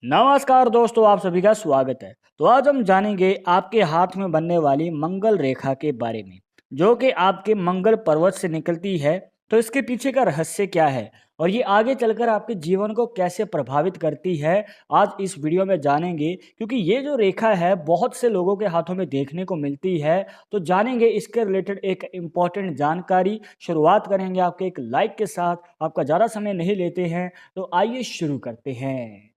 नमस्कार दोस्तों, आप सभी का स्वागत है। तो आज हम जानेंगे आपके हाथ में बनने वाली मंगल रेखा के बारे में, जो कि आपके मंगल पर्वत से निकलती है। तो इसके पीछे का रहस्य क्या है और ये आगे चलकर आपके जीवन को कैसे प्रभावित करती है, आज इस वीडियो में जानेंगे। क्योंकि ये जो रेखा है बहुत से लोगों के हाथों में देखने को मिलती है। तो जानेंगे इसके रिलेटेड एक इम्पॉर्टेंट जानकारी। शुरुआत करेंगे आपके एक लाइक के साथ। आपका ज़्यादा समय नहीं लेते हैं, तो आइए शुरू करते हैं।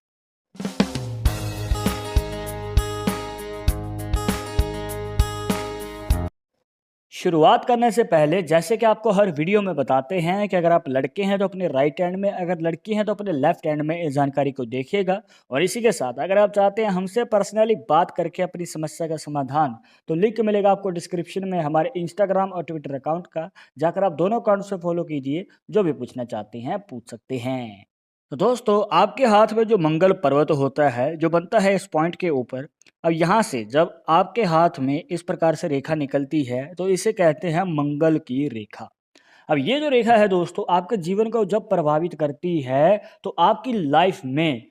शुरुआत करने से पहले जैसे कि आपको हर वीडियो में बताते हैं कि अगर आप लड़के हैं तो अपने राइट हैंड में, अगर लड़की हैं तो अपने लेफ्ट हैंड में इस जानकारी को देखिएगा। और इसी के साथ अगर आप चाहते हैं हमसे पर्सनली बात करके अपनी समस्या का समाधान, तो लिंक मिलेगा आपको डिस्क्रिप्शन में हमारे इंस्टाग्राम और ट्विटर अकाउंट का। जाकर आप दोनों अकाउंट से फॉलो कीजिए, जो भी पूछना चाहते हैं पूछ सकते हैं। तो दोस्तों, आपके हाथ में जो मंगल पर्वत होता है जो बनता है इस पॉइंट के ऊपर, अब यहाँ से जब आपके हाथ में इस प्रकार से रेखा निकलती है तो इसे कहते हैं मंगल की रेखा। अब ये जो रेखा है दोस्तों आपके जीवन को जब प्रभावित करती है, तो आपकी लाइफ में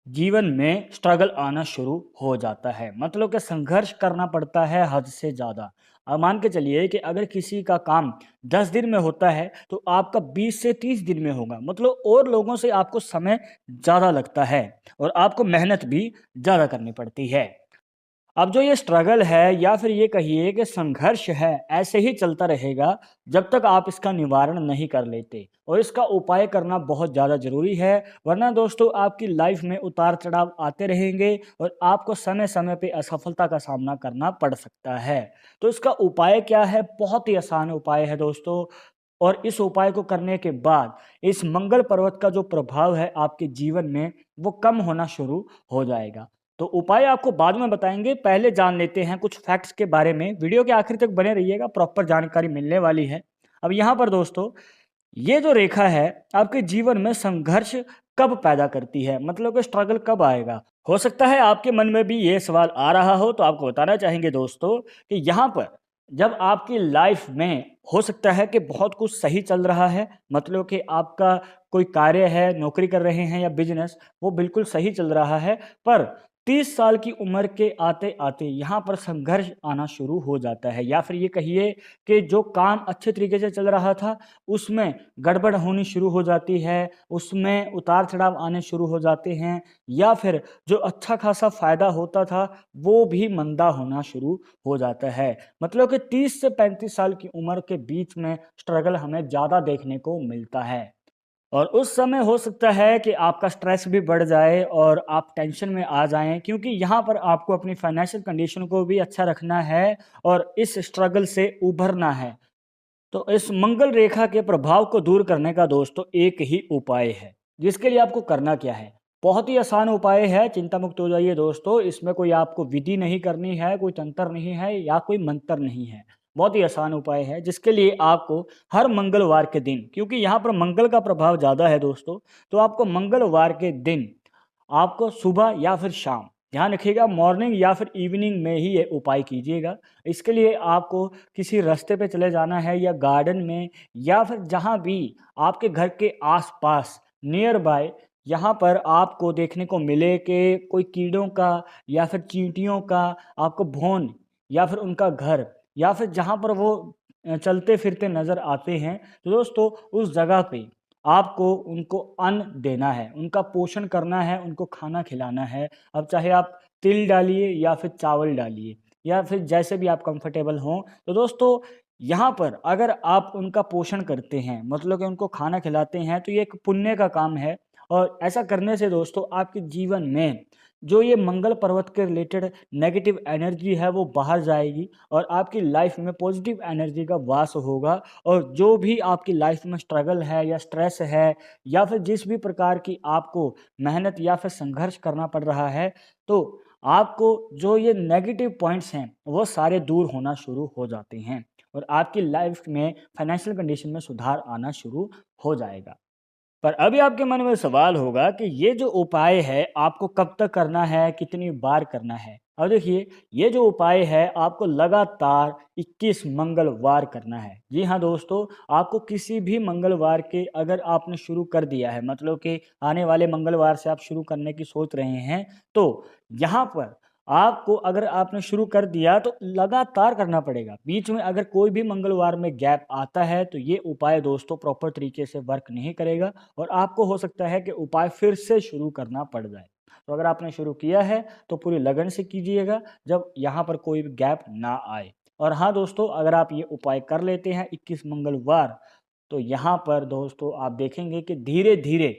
जीवन में स्ट्रगल आना शुरू हो जाता है। मतलब कि संघर्ष करना पड़ता है हद से ज़्यादा। अब मान के चलिए कि अगर किसी का काम 10 दिन में होता है तो आपका 20 से 30 दिन में होगा। मतलब और लोगों से आपको समय ज़्यादा लगता है और आपको मेहनत भी ज़्यादा करनी पड़ती है। अब जो ये स्ट्रगल है या फिर ये कहिए कि संघर्ष है, ऐसे ही चलता रहेगा जब तक आप इसका निवारण नहीं कर लेते। और इसका उपाय करना बहुत ज़्यादा ज़रूरी है, वरना दोस्तों आपकी लाइफ में उतार चढ़ाव आते रहेंगे और आपको समय समय पे असफलता का सामना करना पड़ सकता है। तो इसका उपाय क्या है? बहुत ही आसान उपाय है दोस्तों। और इस उपाय को करने के बाद इस मंगल पर्वत का जो प्रभाव है आपके जीवन में, वो कम होना शुरू हो जाएगा। तो उपाय आपको बाद में बताएंगे, पहले जान लेते हैं कुछ फैक्ट्स के बारे में। वीडियो के आखिर तक बने रहिएगा, प्रॉपर जानकारी मिलने वाली है। अब यहाँ पर दोस्तों, ये जो रेखा है आपके जीवन में संघर्ष कब पैदा करती है, मतलब कि स्ट्रगल कब आएगा। हो सकता है आपके मन में भी ये सवाल आ रहा हो, तो आपको बताना चाहेंगे दोस्तों कि यहाँ पर जब आपकी लाइफ में हो सकता है कि बहुत कुछ सही चल रहा है, मतलब कि आपका कोई कार्य है, नौकरी कर रहे हैं या बिजनेस, वो बिल्कुल सही चल रहा है। पर 30 साल की उम्र के आते-आते यहाँ पर संघर्ष आना शुरू हो जाता है, या फिर ये कहिए कि जो काम अच्छे तरीके से चल रहा था, उसमें गड़बड़ होनी शुरू हो जाती है, उसमें उतार-चढ़ाव आने शुरू हो जाते हैं, या फिर जो अच्छा खासा फ़ायदा होता था, वो भी मंदा होना शुरू हो जाता है। मतलब कि 30 से 35 साल की उम्र के बीच में स्ट्रगल हमें ज़्यादा देखने को मिलता है। और उस समय हो सकता है कि आपका स्ट्रेस भी बढ़ जाए और आप टेंशन में आ जाएँ, क्योंकि यहाँ पर आपको अपनी फाइनेंशियल कंडीशन को भी अच्छा रखना है और इस स्ट्रगल से उभरना है। तो इस मंगल रेखा के प्रभाव को दूर करने का दोस्तों एक ही उपाय है, जिसके लिए आपको करना क्या है? बहुत ही आसान उपाय है, चिंता मुक्त हो जाइए दोस्तों। इसमें कोई आपको विधि नहीं करनी है, कोई तंत्र नहीं है या कोई मंत्र नहीं है। बहुत ही आसान उपाय है, जिसके लिए आपको हर मंगलवार के दिन, क्योंकि यहाँ पर मंगल का प्रभाव ज़्यादा है दोस्तों, तो आपको मंगलवार के दिन आपको सुबह या फिर शाम, ध्यान रखिएगा मॉर्निंग या फिर इवनिंग में ही ये उपाय कीजिएगा। इसके लिए आपको किसी रास्ते पे चले जाना है या गार्डन में, या फिर जहाँ भी आपके घर के आस-पास नियर बाय यहाँ पर आपको देखने को मिले कि कोई कीड़ों का या फिर चींटियों का आपको भौन, या फिर उनका घर, या फिर जहाँ पर वो चलते-फिरते नज़र आते हैं, तो दोस्तों उस जगह पे आपको उनको अन्न देना है, उनका पोषण करना है, उनको खाना खिलाना है। अब चाहे आप तिल डालिए या फिर चावल डालिए, या फिर जैसे भी आप कंफर्टेबल हों। तो दोस्तों यहाँ पर अगर आप उनका पोषण करते हैं, मतलब कि उनको खाना खिलाते हैं, तो ये एक पुण्य का काम है। और ऐसा करने से दोस्तों आपके जीवन में जो ये मंगल पर्वत के रिलेटेड नेगेटिव एनर्जी है वो बाहर जाएगी और आपकी लाइफ में पॉजिटिव एनर्जी का वास होगा। और जो भी आपकी लाइफ में स्ट्रगल है या स्ट्रेस है, या फिर जिस भी प्रकार की आपको मेहनत या फिर संघर्ष करना पड़ रहा है, तो आपको जो ये नेगेटिव पॉइंट्स हैं वो सारे दूर होना शुरू हो जाते हैं और आपकी लाइफ में फाइनेंशियल कंडीशन में सुधार आना शुरू हो जाएगा। पर अभी आपके मन में सवाल होगा कि ये जो उपाय है आपको कब तक करना है, कितनी बार करना है? अब देखिए, ये जो उपाय है आपको लगातार 21 मंगलवार करना है। जी हाँ दोस्तों, आपको किसी भी मंगलवार के अगर आपने शुरू कर दिया है, मतलब कि आने वाले मंगलवार से आप शुरू करने की सोच रहे हैं, तो यहाँ पर आपको अगर आपने शुरू कर दिया तो लगातार करना पड़ेगा। बीच में अगर कोई भी मंगलवार में गैप आता है तो ये उपाय दोस्तों प्रॉपर तरीके से वर्क नहीं करेगा और आपको हो सकता है कि उपाय फिर से शुरू करना पड़ जाए। तो अगर आपने शुरू किया है तो पूरी लगन से कीजिएगा, जब यहाँ पर कोई भी गैप ना आए। और हाँ दोस्तों, अगर आप ये उपाय कर लेते हैं 21 मंगलवार, तो यहाँ पर दोस्तों आप देखेंगे कि धीरे-धीरे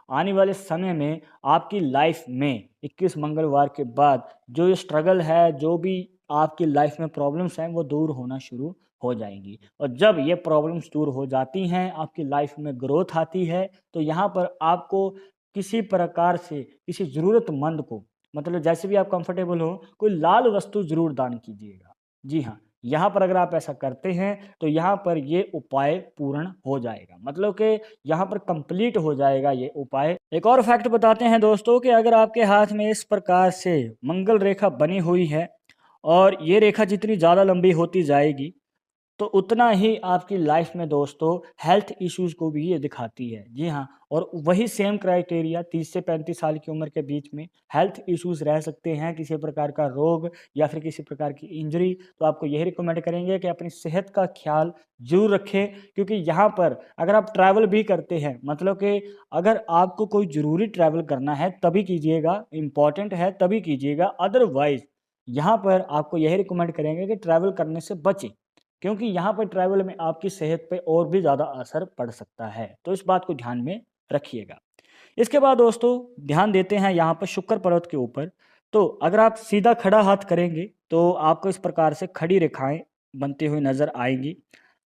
आने वाले समय में आपकी लाइफ में 21 मंगलवार के बाद जो ये स्ट्रगल है, जो भी आपकी लाइफ में प्रॉब्लम्स हैं, वो दूर होना शुरू हो जाएँगी। और जब ये प्रॉब्लम्स दूर हो जाती हैं, आपकी लाइफ में ग्रोथ आती है, तो यहाँ पर आपको किसी प्रकार से किसी ज़रूरतमंद को, मतलब जैसे भी आप कंफर्टेबल हो, कोई लाल वस्तु ज़रूर दान कीजिएगा। जी हाँ, यहाँ पर अगर आप ऐसा करते हैं तो यहाँ पर ये उपाय पूर्ण हो जाएगा, मतलब कि यहाँ पर कंप्लीट हो जाएगा ये उपाय। एक और फैक्ट बताते हैं दोस्तों कि अगर आपके हाथ में इस प्रकार से मंगल रेखा बनी हुई है और ये रेखा जितनी ज़्यादा लंबी होती जाएगी तो उतना ही आपकी लाइफ में दोस्तों हेल्थ इश्यूज़ को भी ये दिखाती है। जी हाँ, और वही सेम क्राइटेरिया 30 से 35 साल की उम्र के बीच में हेल्थ इश्यूज़ रह सकते हैं, किसी प्रकार का रोग या फिर किसी प्रकार की इंजरी, तो आपको यही रिकमेंड करेंगे कि अपनी सेहत का ख़्याल ज़रूर रखें। क्योंकि यहाँ पर अगर आप ट्रैवल भी करते हैं, मतलब कि अगर आपको कोई ज़रूरी ट्रैवल करना है तभी कीजिएगा, इम्पोर्टेंट है तभी कीजिएगा, अदरवाइज़ यहाँ पर आपको यही रिकमेंड करेंगे कि ट्रैवल करने से बचें। क्योंकि यहाँ पर ट्रैवल में आपकी सेहत पे और भी ज़्यादा असर पड़ सकता है, तो इस बात को ध्यान में रखिएगा। इसके बाद दोस्तों ध्यान देते हैं यहाँ पर शुक्र पर्वत के ऊपर। तो अगर आप सीधा खड़ा हाथ करेंगे तो आपको इस प्रकार से खड़ी रेखाएं बनती हुई नज़र आएंगी।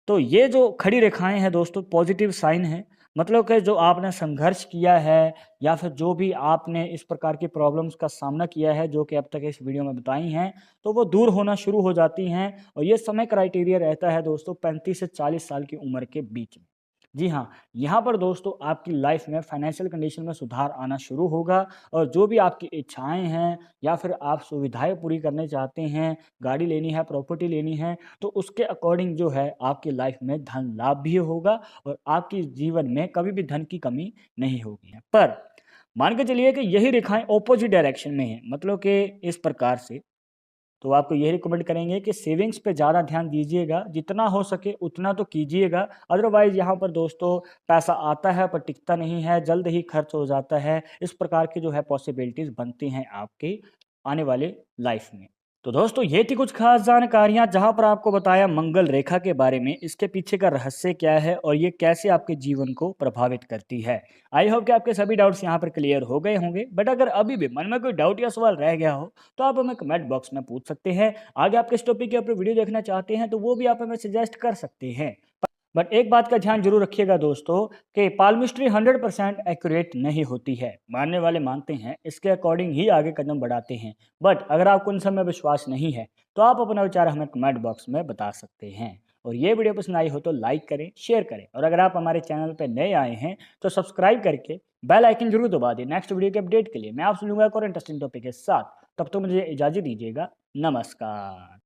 तो ये जो खड़ी रेखाएं हैं दोस्तों पॉजिटिव साइन है, मतलब कि जो आपने संघर्ष किया है या फिर जो भी आपने इस प्रकार की प्रॉब्लम्स का सामना किया है जो कि अब तक इस वीडियो में बताई हैं, तो वो दूर होना शुरू हो जाती हैं। और ये समय क्राइटेरिया रहता है दोस्तों 35 से 40 साल की उम्र के बीच में। जी हाँ, यहाँ पर दोस्तों आपकी लाइफ में फाइनेंशियल कंडीशन में सुधार आना शुरू होगा और जो भी आपकी इच्छाएं हैं या फिर आप सुविधाएं पूरी करने चाहते हैं, गाड़ी लेनी है, प्रॉपर्टी लेनी है, तो उसके अकॉर्डिंग जो है आपकी लाइफ में धन लाभ भी होगा और आपके जीवन में कभी भी धन की कमी नहीं होगी। पर मान के चलिए कि यही रेखाएं ऑपोजिट डायरेक्शन में हैं, मतलब कि इस प्रकार से, तो आपको यही रिकमेंड करेंगे कि सेविंग्स पे ज़्यादा ध्यान दीजिएगा, जितना हो सके उतना तो कीजिएगा। अदरवाइज़ यहाँ पर दोस्तों पैसा आता है पर टिकता नहीं है, जल्द ही खर्च हो जाता है। इस प्रकार की जो है पॉसिबिलिटीज़ बनती हैं आपके आने वाले लाइफ में। तो दोस्तों ये थी कुछ खास जानकारियाँ जहाँ पर आपको बताया मंगल रेखा के बारे में, इसके पीछे का रहस्य क्या है और ये कैसे आपके जीवन को प्रभावित करती है। आई होप कि आपके सभी डाउट्स यहाँ पर क्लियर हो गए होंगे, बट अगर अभी भी मन में कोई डाउट या सवाल रह गया हो तो आप हमें कमेंट बॉक्स में पूछ सकते हैं। आगे आप किस टॉपिक के ऊपर वीडियो देखना चाहते हैं तो वो भी आप हमें सजेस्ट कर सकते हैं। बट एक बात का ध्यान जरूर रखिएगा दोस्तों कि पाल्मिस्ट्री 100% एक्यूरेट नहीं होती है। मानने वाले मानते हैं, इसके अकॉर्डिंग ही आगे कदम बढ़ाते हैं। बट अगर आपको उन सब में विश्वास नहीं है तो आप अपना विचार हमें कमेंट बॉक्स में बता सकते हैं। और ये वीडियो पसंद आई हो तो लाइक करें, शेयर करें और अगर आप हमारे चैनल पर नए आए हैं तो सब्सक्राइब करके बेल आइकन जरूर दबा दें। नेक्स्ट वीडियो के अपडेट के लिए मैं आपसे मिलूंगा एक और इंटरेस्टिंग टॉपिक के साथ। तब तो मुझे इजाज़त दीजिएगा। नमस्कार।